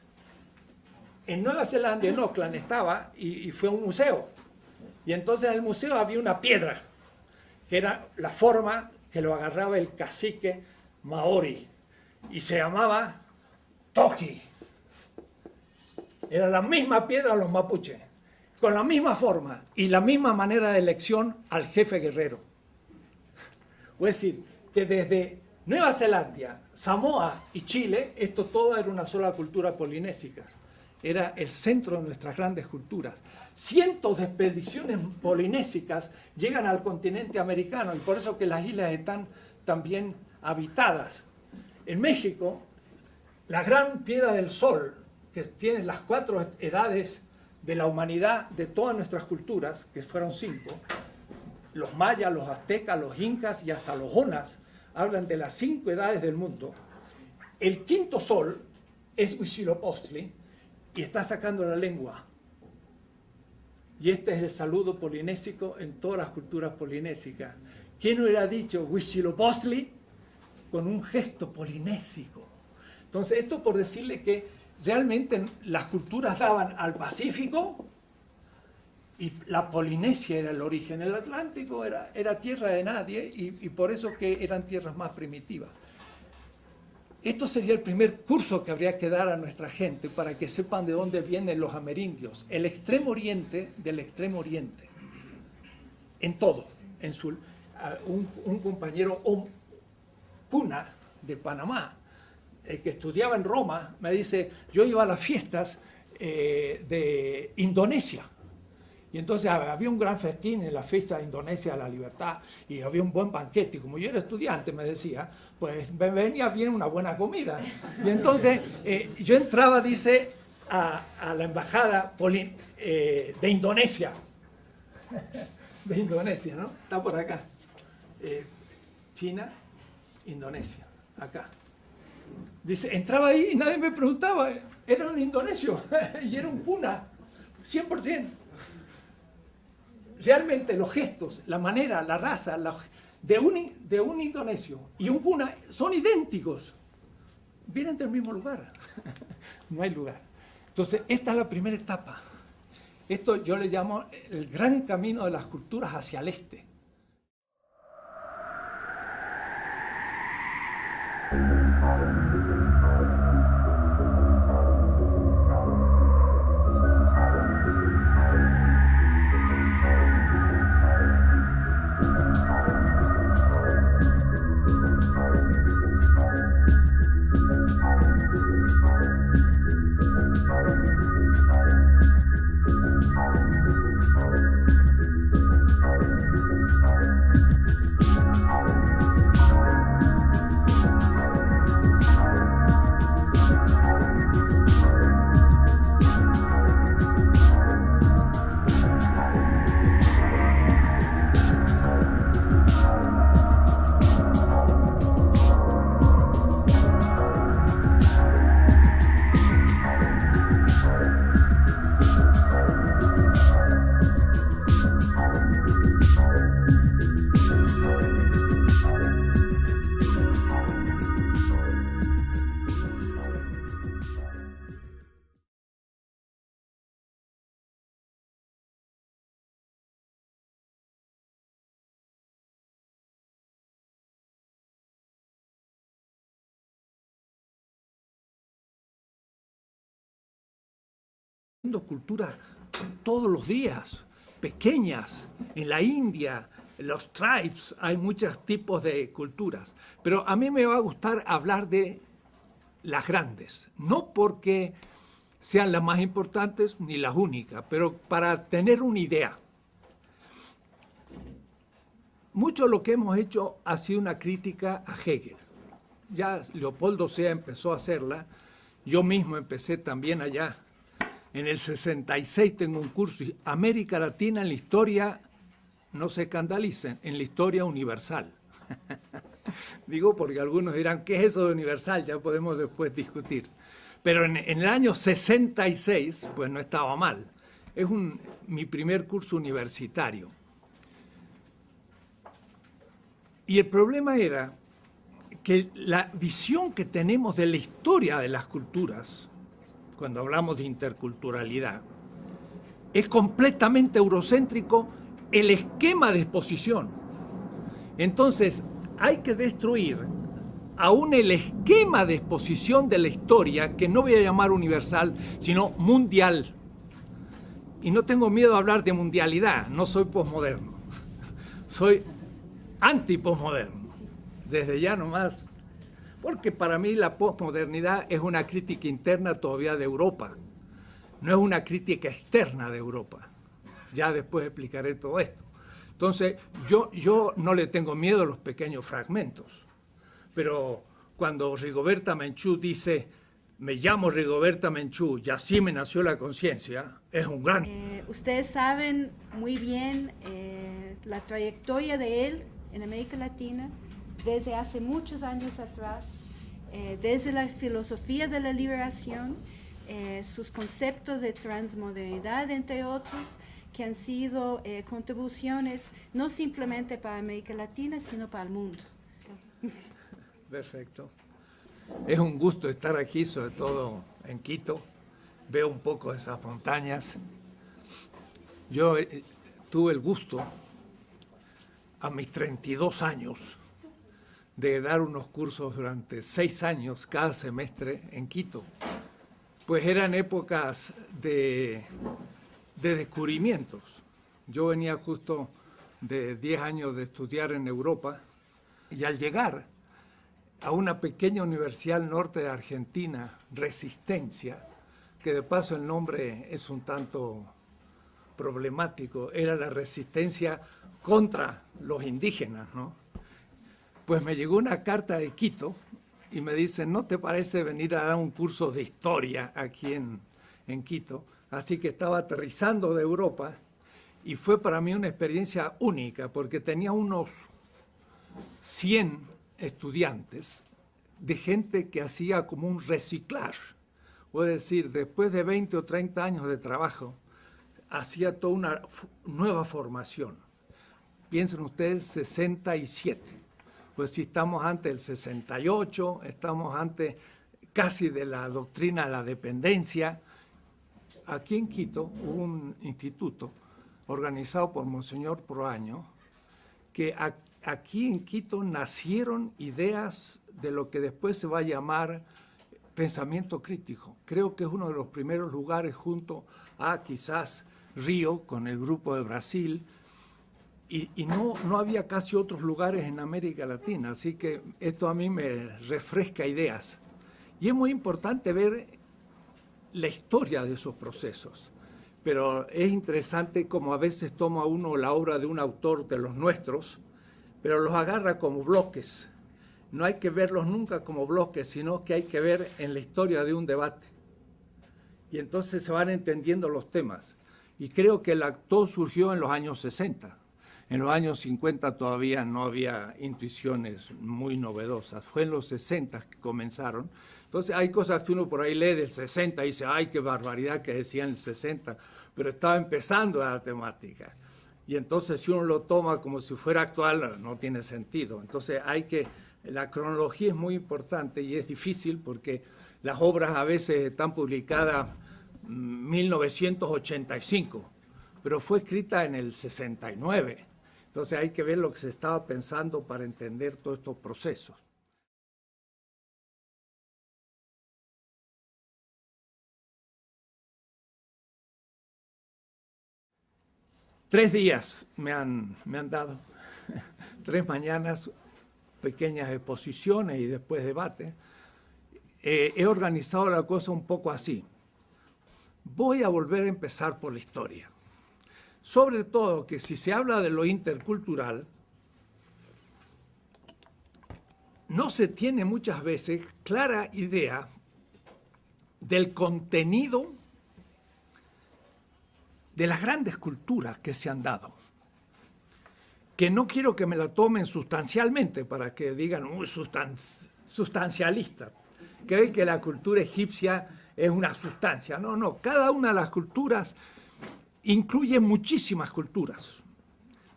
En Nueva Zelanda, en Auckland, estaba y fue a un museo. Y entonces en el museo había una piedra, que era la forma que lo agarraba el cacique Maori. Y se llamaba Toki. Era la misma piedra de los mapuches, con la misma forma y la misma manera de elección al jefe guerrero. Es decir, que desde Nueva Zelanda, Samoa y Chile, esto todo era una sola cultura polinésica. Era el centro de nuestras grandes culturas. Cientos de expediciones polinésicas llegan al continente americano y por eso que las islas están también habitadas. En México, la gran piedra del sol, que tiene las 4 edades de la humanidad de todas nuestras culturas, que fueron 5, los mayas, los aztecas, los incas y hasta los onas, hablan de las 5 edades del mundo. El quinto sol es Huitzilopochtli y está sacando la lengua. Y este es el saludo polinésico en todas las culturas polinésicas. ¿Quién hubiera dicho Huitzilopochtli con un gesto polinésico? Entonces, esto por decirle que realmente las culturas daban al Pacífico y la Polinesia era el origen. El Atlántico era tierra de nadie y por eso que eran tierras más primitivas. Esto sería el primer curso que habría que dar a nuestra gente para que sepan de dónde vienen los amerindios. El extremo oriente del extremo oriente. En todo. Un compañero Puna de Panamá que estudiaba en Roma, me dice, yo iba a las fiestas de Indonesia. Y entonces había un gran festín en la fiesta de Indonesia de la Libertad y había un buen banquete. Y como yo era estudiante, me decía, pues venía bien una buena comida. Y entonces yo entraba, dice, a la embajada de Indonesia. De Indonesia, ¿no? Está por acá. China, Indonesia, acá. Dice, entraba ahí y nadie me preguntaba, era un indonesio y era un puna, 100%. Realmente los gestos, la manera, la raza de un indonesio y un puna son idénticos. Vienen del mismo lugar. No hay lugar. Entonces, esta es la primera etapa. Esto yo le llamo el gran camino de las culturas hacia el este. Culturas todos los días, pequeñas, en la India, en los tribes, hay muchos tipos de culturas, pero a mí me va a gustar hablar de las grandes, no porque sean las más importantes ni las únicas, pero para tener una idea. Mucho de lo que hemos hecho ha sido una crítica a Hegel. Ya Leopoldo Sea empezó a hacerla, yo mismo empecé también allá. En el 66 tengo un curso, América Latina en la historia, no se escandalicen, en la historia universal. Digo porque algunos dirán, ¿qué es eso de universal? Ya podemos después discutir. Pero en el año 66, pues no estaba mal. Es mi primer curso universitario. Y el problema era que la visión que tenemos de la historia de las culturas, cuando hablamos de interculturalidad, es completamente eurocéntrico el esquema de exposición. Entonces, hay que destruir aún el esquema de exposición de la historia, que no voy a llamar universal, sino mundial. Y no tengo miedo a hablar de mundialidad, no soy posmoderno. Soy anti-posmoderno, desde ya nomás. Porque para mí la posmodernidad es una crítica interna todavía de Europa, no es una crítica externa de Europa. Ya después explicaré todo esto. Entonces, yo no le tengo miedo a los pequeños fragmentos, pero cuando Rigoberta Menchú dice, me llamo Rigoberta Menchú y así me nació la conciencia, es un gran... Ustedes saben muy bien la trayectoria de él en América Latina, desde hace muchos años atrás, desde la filosofía de la liberación, sus conceptos de transmodernidad, entre otros, que han sido contribuciones no simplemente para América Latina, sino para el mundo. Perfecto. Es un gusto estar aquí, sobre todo en Quito. Veo un poco de esas montañas. Yo tuve el gusto, a mis 32 años, de dar unos cursos durante 6 años cada semestre en Quito. Pues eran épocas de descubrimientos. Yo venía justo de 10 años de estudiar en Europa y al llegar a una pequeña universidad al norte de Argentina, Resistencia, que de paso el nombre es un tanto problemático, era la resistencia contra los indígenas, ¿no? Pues me llegó una carta de Quito y me dicen, ¿no te parece venir a dar un curso de historia aquí en Quito? Así que estaba aterrizando de Europa y fue para mí una experiencia única porque tenía unos 100 estudiantes de gente que hacía como un reciclaje. Es decir, después de 20 o 30 años de trabajo, hacía toda una nueva formación. Piensen ustedes, 67. Pues si estamos ante el 68, estamos ante casi de la doctrina de la dependencia. Aquí en Quito hubo un instituto organizado por Monseñor Proaño, que aquí en Quito nacieron ideas de lo que después se va a llamar pensamiento crítico. Creo que es uno de los primeros lugares junto a quizás Río con el grupo de Brasil, y no había casi otros lugares en América Latina, así que esto a mí me refresca ideas. Y es muy importante ver la historia de esos procesos, pero es interesante como a veces toma uno la obra de un autor de los nuestros, pero los agarra como bloques. No hay que verlos nunca como bloques, sino que hay que ver en la historia de un debate. Y entonces se van entendiendo los temas. Y creo que todo surgió en los años 60. En los años 50 todavía no había intuiciones muy novedosas. Fue en los 60 que comenzaron. Entonces hay cosas que uno por ahí lee del 60 y dice, ¡ay, qué barbaridad que decía en el 60! Pero estaba empezando la temática. Y entonces si uno lo toma como si fuera actual, no tiene sentido. Entonces la cronología es muy importante y es difícil porque las obras a veces están publicadas en 1985, pero fue escrita en el 69. Entonces hay que ver lo que se estaba pensando para entender todos estos procesos. Tres días me han dado, 3 mañanas, pequeñas exposiciones y después debate. He organizado la cosa un poco así. Voy a volver a empezar por la historia. Sobre todo que si se habla de lo intercultural, no se tiene muchas veces clara idea del contenido de las grandes culturas que se han dado. Que no quiero que me la tomen sustancialmente para que digan, sustancialista. Creen que la cultura egipcia es una sustancia. No, cada una de las culturas incluye muchísimas culturas,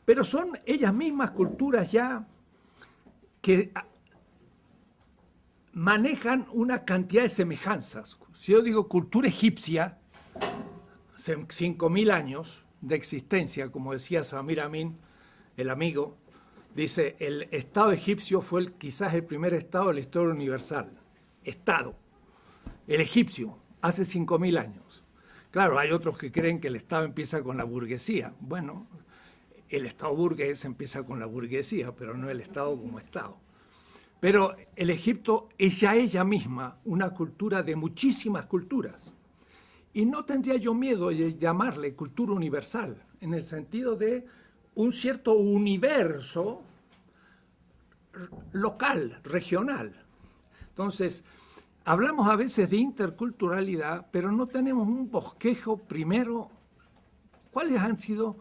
pero son ellas mismas culturas ya que manejan una cantidad de semejanzas. Si yo digo cultura egipcia, 5.000 años de existencia, como decía Samir Amin, el amigo, dice, el Estado egipcio fue quizás el primer Estado de la historia universal. Estado, el egipcio, hace 5.000 años. Claro, hay otros que creen que el Estado empieza con la burguesía. Bueno, el Estado burgués empieza con la burguesía, pero no el Estado como Estado. Pero el Egipto es ya ella misma una cultura de muchísimas culturas. Y no tendría yo miedo de llamarle cultura universal, en el sentido de un cierto universo local, regional. Entonces, hablamos a veces de interculturalidad, pero no tenemos un bosquejo primero. ¿Cuáles han sido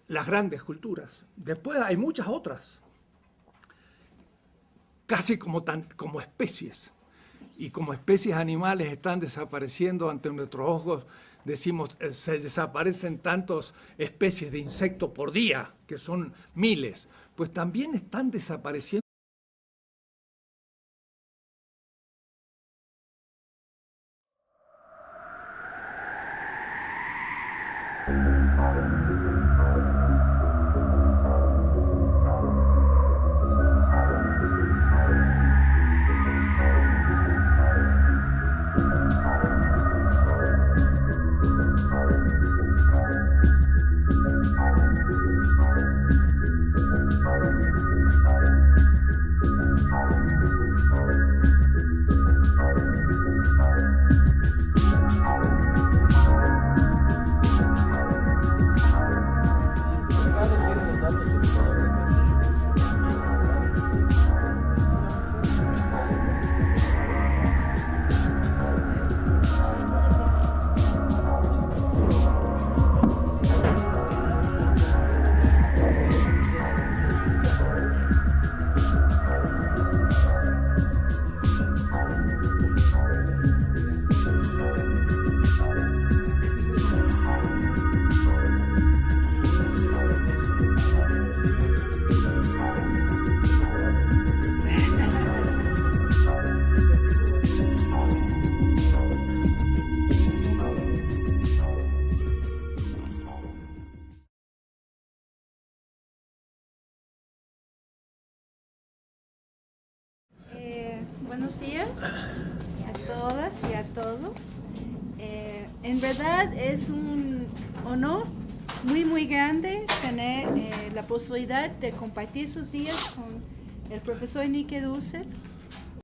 las grandes culturas? Después hay muchas otras, casi como especies. Y como especies animales están desapareciendo ante nuestros ojos, decimos, se desaparecen tantas especies de insectos por día, que son miles, pues también están desapareciendo. días a todas y a todos. En verdad es un honor muy grande tener la posibilidad de compartir sus días con el profesor Nike Dussel.